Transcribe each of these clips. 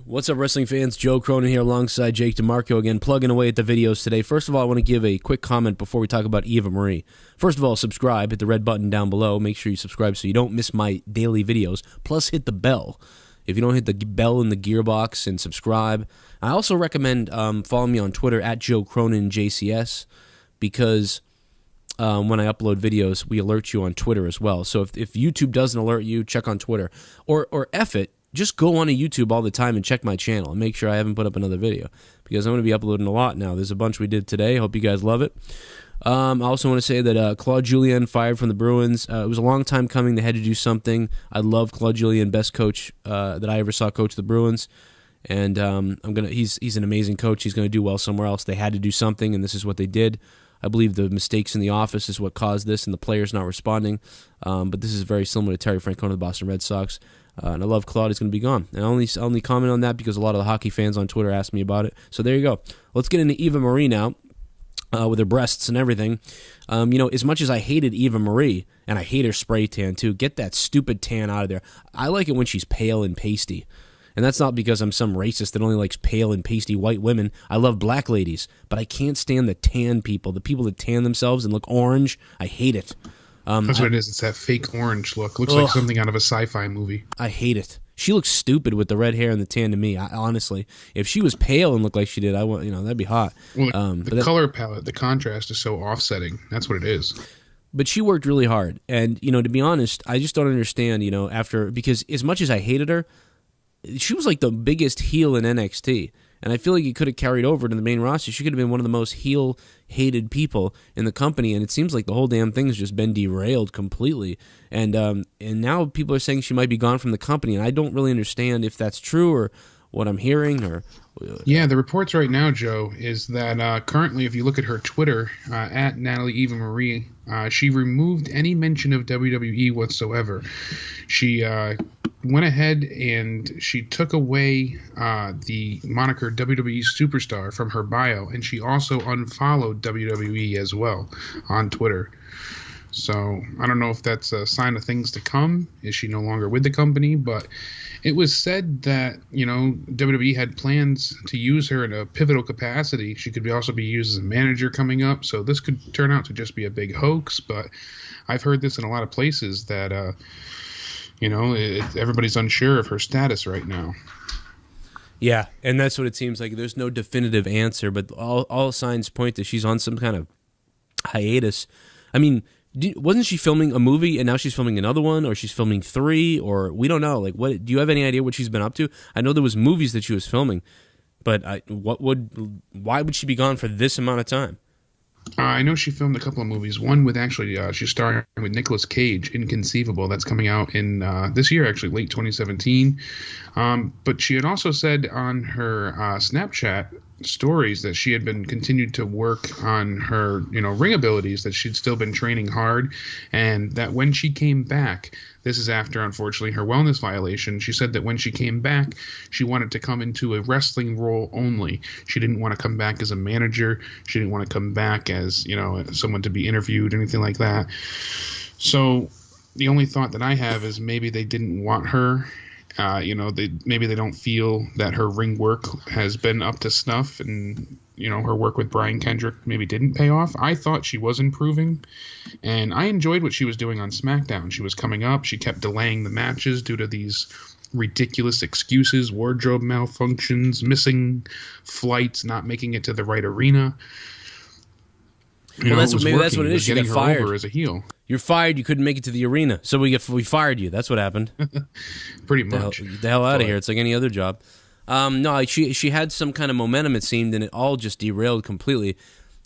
What's up, wrestling fans? Joe Cronin here alongside Jake DeMarco again, plugging away at the videos today. First of all, I want to give a quick comment before we talk about Eva Marie. First of all, subscribe. Hit the red button down below. Make sure you subscribe so you don't miss my daily videos. Plus, hit the bell. If you don't hit the bell in the gearbox and subscribe. I also recommend following me on Twitter at Joe Cronin JCS because when I upload videos, we alert you on Twitter as well. So if YouTube doesn't alert you, check on Twitter. Or F it. Just go on to YouTube all the time and check my channel and make sure I haven't put up another video because I'm going to be uploading a lot now. There's a bunch we did today. Hope you guys love it. I also want to say that Claude Julien fired from the Bruins. It was a long time coming. They had to do something. I love Claude Julien, best coach that I ever saw coach the Bruins. And he's an amazing coach. He's going to do well somewhere else. They had to do something, and this is what they did. I believe the mistakes in the office is what caused this and the players not responding. But this is very similar to Terry Francona of the Boston Red Sox. And I love Claude. He's going to be gone. And I only comment on that because a lot of the hockey fans on Twitter asked me about it. So there you go. Let's get into Eva Marie now with her breasts and everything. As much as I hated Eva Marie, and I hate her spray tan too, get that stupid tan out of there. I like it when she's pale and pasty. And that's not because I'm some racist that only likes pale and pasty white women. I love black ladies, but I can't stand the tan people. The people that tan themselves and look orange, I hate it. That's what it is. It's that fake orange look. Looks like something out of a sci-fi movie. I hate it. She looks stupid with the red hair and the tan to me. Honestly, if she was pale and looked like she did, that'd be hot. Well, the color palette, the contrast is so offsetting. That's what it is. But she worked really hard, and to be honest, I just don't understand. Because as much as I hated her, she was like the biggest heel in NXT. And I feel like it could have carried over to the main roster. She could have been one of the most heel-hated people in the company, and it seems like the whole damn thing's just been derailed completely. And now people are saying she might be gone from the company, and I don't really understand if that's true or what I'm hearing. Yeah, the reports right now, Joe, is that currently, if you look at her Twitter, at Natalie Eva Marie, she removed any mention of WWE whatsoever. She went ahead and she took away the moniker WWE Superstar from her bio, and she also unfollowed WWE as well on Twitter. So I don't know if that's a sign of things to come. Is she no longer with the company? But it was said that, WWE had plans to use her in a pivotal capacity. She could also be used as a manager coming up. So this could turn out to just be a big hoax. But I've heard this in a lot of places that, everybody's unsure of her status right now. Yeah, and that's what it seems like. There's no definitive answer, but all signs point to she's on some kind of hiatus. I mean, wasn't she filming a movie and now she's filming another one, or she's filming 3, or we don't know? Like, what? Do you have any idea what she's been up to? I know there was movies that she was filming, but why would she be gone for this amount of time? I know she filmed a couple of movies. One with she's starring with Nicolas Cage, Inconceivable. That's coming out in this year, actually, late 2017. But she had also said on her Snapchat stories that she had been continued to work on her, ring abilities, that she'd still been training hard, and that when she came back, this is after, unfortunately, her wellness violation, she said that when she came back, she wanted to come into a wrestling role only. She didn't want to come back as a manager. She didn't want to come back as, someone to be interviewed, anything like that. So the only thought that I have is maybe they didn't want her. Maybe they don't feel that her ring work has been up to snuff, and her work with Brian Kendrick maybe didn't pay off. I thought she was improving, and I enjoyed what she was doing on SmackDown. She was coming up. She kept delaying the matches due to these ridiculous excuses, wardrobe malfunctions, missing flights, not making it to the right arena. Maybe that's what it is. She got fired over as a heel. You're fired. You couldn't make it to the arena, so we fired you. That's what happened. Pretty much. The hell out of here. It's like any other job. No, she had some kind of momentum, it seemed, and it all just derailed completely.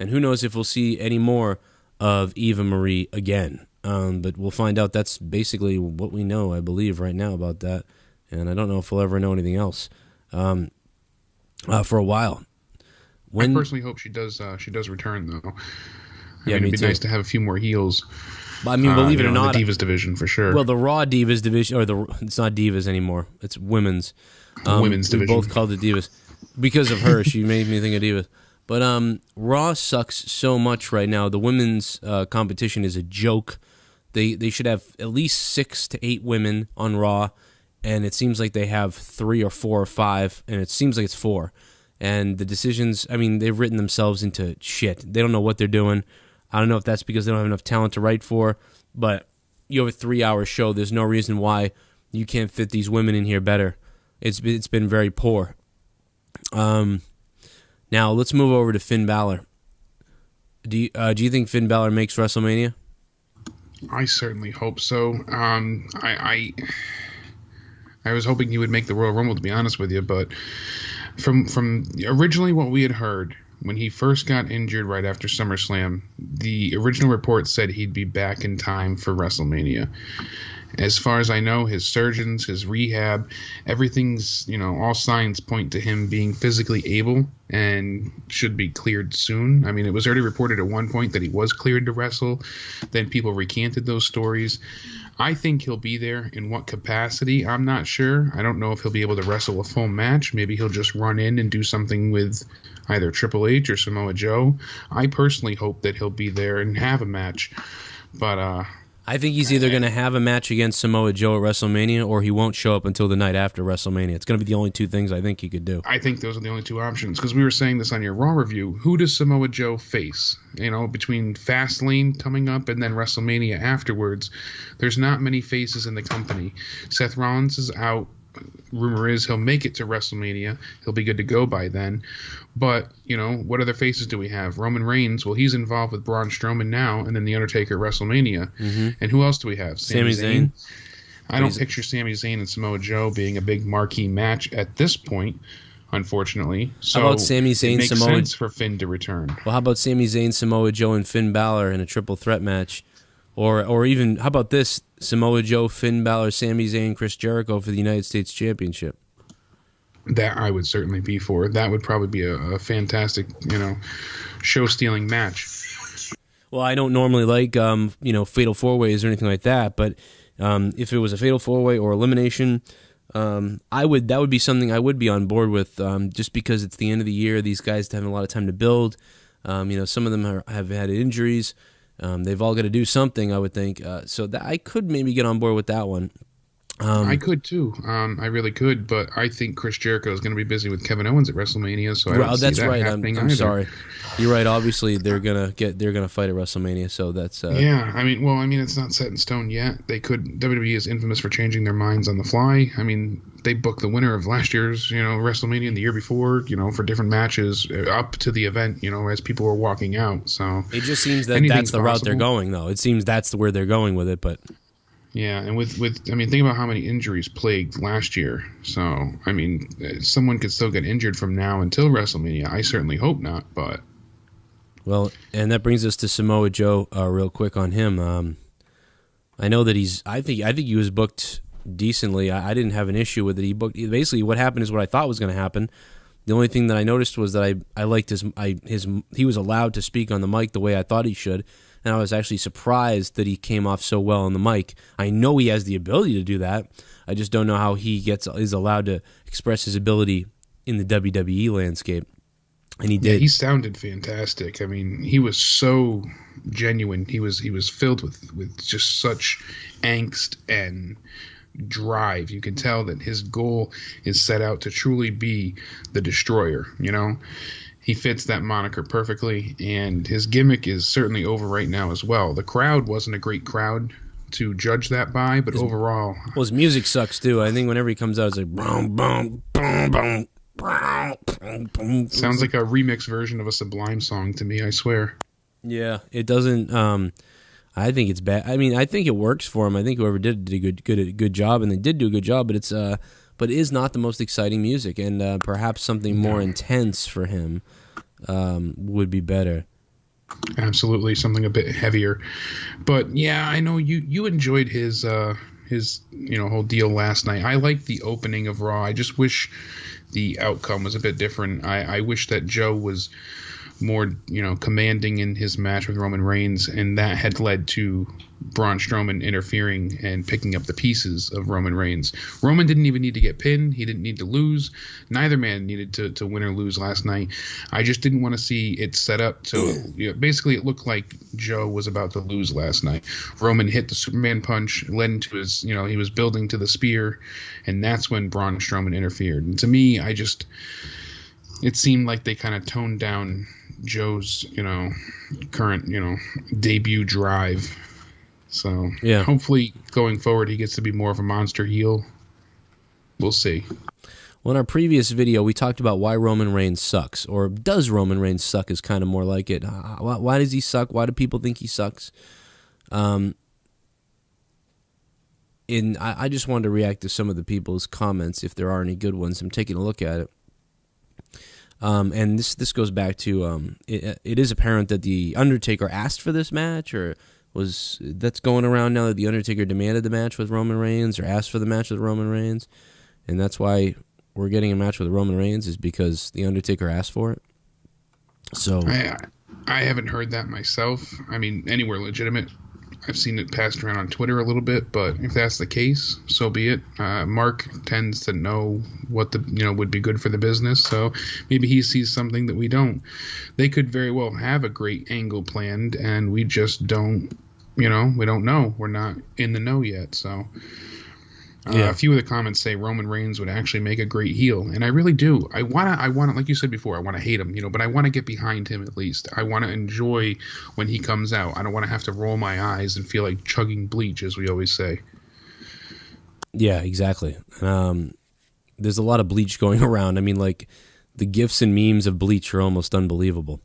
And who knows if we'll see any more of Eva Marie again. But we'll find out. That's basically what we know, I believe, right now about that. And I don't know if we'll ever know anything else for a while. I personally hope she does return, though. It'd be too. nice to have a few more heels. But, I mean, believe it or not, the Divas division for sure. Well, the Raw Divas division, it's not Divas anymore. It's women's. Women's division. Both called it Divas because of her. She made me think of Divas. But Raw sucks so much right now. The women's competition is a joke. They should have at least 6 to 8 women on Raw, and it seems like they have 3 or 4 or 5, and it seems like it's 4. And the decisions, I mean, they've written themselves into shit. They don't know what they're doing. I don't know if that's because they don't have enough talent to write for, but you have a 3-hour show. There's no reason why you can't fit these women in here better. It's been very poor. Now let's move over to Finn Balor. Do you think Finn Balor makes WrestleMania? I certainly hope so. I was hoping he would make the Royal Rumble, to be honest with you, but from originally what we had heard when he first got injured right after SummerSlam, the original report said he'd be back in time for WrestleMania. As far as I know, his surgeons, his rehab, everything's, all signs point to him being physically able and should be cleared soon. I mean, it was already reported at one point that he was cleared to wrestle. Then people recanted those stories. I think he'll be there. In what capacity, I'm not sure. I don't know if he'll be able to wrestle a full match. Maybe he'll just run in and do something with either Triple H or Samoa Joe. I personally hope that he'll be there and have a match. But I think he's either going to have a match against Samoa Joe at WrestleMania, or he won't show up until the night after WrestleMania. It's going to be the only 2 things I think he could do. I think those are the only 2 options, because we were saying this on your Raw review. Who does Samoa Joe face? Between Fastlane coming up and then WrestleMania afterwards, there's not many faces in the company. Seth Rollins is out. Rumor is he'll make it to WrestleMania. He'll be good to go by then. But, what other faces do we have? Roman Reigns, well, he's involved with Braun Strowman now, and then The Undertaker at WrestleMania. Mm-hmm. And who else do we have? Sami Zayn. I don't picture Sami Zayn and Samoa Joe being a big marquee match at this point, unfortunately. So how about Sami Zayn, it makes Samoa sense for Finn to return. Well, how about Sami Zayn, Samoa Joe, and Finn Balor in a triple threat match? Or even, how about this? Samoa Joe, Finn Balor, Sami Zayn, Chris Jericho for the United States Championship. That I would certainly be for. That would probably be a fantastic, show-stealing match. Well, I don't normally like, fatal four-ways or anything like that, but if it was a fatal four-way or elimination, that would be something I would be on board with, just because it's the end of the year. These guys have a lot of time to build. Some of them have had injuries. They've all got to do something, I would think. So that I could maybe get on board with that one. I could too. I really could, but I think Chris Jericho is going to be busy with Kevin Owens at WrestleMania, so I don't see that happening I'm either. Sorry, you're right. Obviously, they're gonna fight at WrestleMania, so that's yeah. I mean, it's not set in stone yet. They could. WWE is infamous for changing their minds on the fly. I mean, they booked the winner of last year's, WrestleMania and the year before, for different matches up to the event, as people were walking out. So it just seems that that's the route they're going, though. It seems that's where they're going with it, but. Yeah, and think about how many injuries plagued last year. So, someone could still get injured from now until WrestleMania. I certainly hope not, but... Well, and that brings us to Samoa Joe real quick on him. I know that I think he was booked decently. I didn't have an issue with it. Basically, what happened is what I thought was going to happen. The only thing that I noticed was that I liked he was allowed to speak on the mic the way I thought he should. And I was actually surprised that he came off so well on the mic. I know he has the ability to do that. I just don't know how he is allowed to express his ability in the WWE landscape. And he did. Yeah, he sounded fantastic. He was so genuine. He was filled with just such angst and drive. You can tell that his goal is set out to truly be the destroyer, He fits that moniker perfectly, and his gimmick is certainly over right now as well. The crowd wasn't a great crowd to judge that by, but overall... Well, his music sucks, too. I think whenever he comes out, it's like... Boom, boom, boom, boom, boom, boom. Sounds like a remix version of a Sublime song to me, I swear. Yeah, it doesn't... I think it's bad. I think it works for him. I think whoever did a good job, and they did do a good job, but it's... But it is not the most exciting music, and perhaps something more intense for him would be better. Absolutely, something a bit heavier. But yeah, I know you enjoyed his whole deal last night. I liked the opening of Raw. I just wish the outcome was a bit different. I wish that Joe was more, commanding in his match with Roman Reigns, and that had led to Braun Strowman interfering and picking up the pieces of Roman Reigns. Roman didn't even need to get pinned. He didn't need to lose. Neither man needed to win or lose last night. I just didn't want to see it set up to, basically it looked like Joe was about to lose last night. Roman hit the Superman punch, led into his, he was building to the spear, and that's when Braun Strowman interfered. And to me, it seemed like they kind of toned down Joe's, current, debut drive. So yeah, hopefully going forward he gets to be more of a monster heel. We'll see. Well, in our previous video, we talked about why Roman Reigns sucks, or does Roman Reigns suck is kind of more like it. Why does he suck? Why do people think he sucks? I just wanted to react to some of the people's comments, if there are any good ones. I'm taking a look at it. And this goes back to it is apparent that the Undertaker asked for this match, or that's going around now, that the Undertaker demanded the match with Roman Reigns or asked for the match with Roman Reigns, and that's why we're getting a match with Roman Reigns, is because the Undertaker asked for it. So I haven't heard that myself. I mean, anywhere legitimate. I've seen it passed around on Twitter a little bit, but if that's the case, so be it. Mark tends to know what would be good for the business, so maybe he sees something that we don't. They could very well have a great angle planned, and we just don't. We don't know. We're not in the know yet. So a few of the comments say Roman Reigns would actually make a great heel, and I really do. I want, like you said before, I want to hate him, but I want to get behind him at least. I want to enjoy when he comes out. I don't want to have to roll my eyes and feel like chugging bleach, as we always say. Yeah, exactly. There's a lot of bleach going around. I mean, like, the GIFs and memes of bleach are almost unbelievable.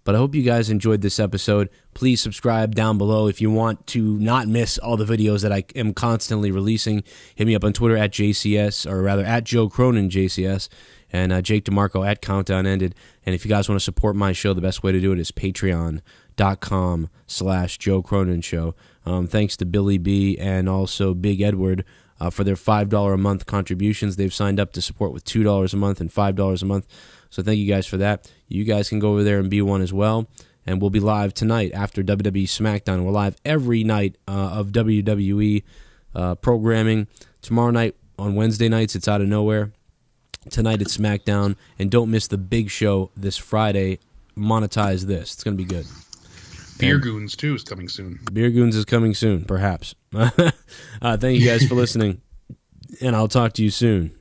But I hope you guys enjoyed this episode. Please subscribe down below if you want to not miss all the videos that I am constantly releasing. Hit me up on Twitter at JCS, or rather at Joe Cronin JCS, and Jake DeMarco at Countdown Ended. And if you guys want to support my show, the best way to do it is patreon.com/Joe Cronin Show. Thanks to Billy B and also Big Edward for their $5 a month contributions. They've signed up to support with $2 a month and $5 a month. So thank you guys for that. You guys can go over there and be one as well. And we'll be live tonight after WWE SmackDown. We're live every night of WWE programming. Tomorrow night, on Wednesday nights, it's Out of Nowhere. Tonight it's SmackDown. And don't miss the big show this Friday. Monetize this. It's going to be good. Beer Goons, too, is coming soon. Beer Goons is coming soon, perhaps. Thank you guys for listening. And I'll talk to you soon.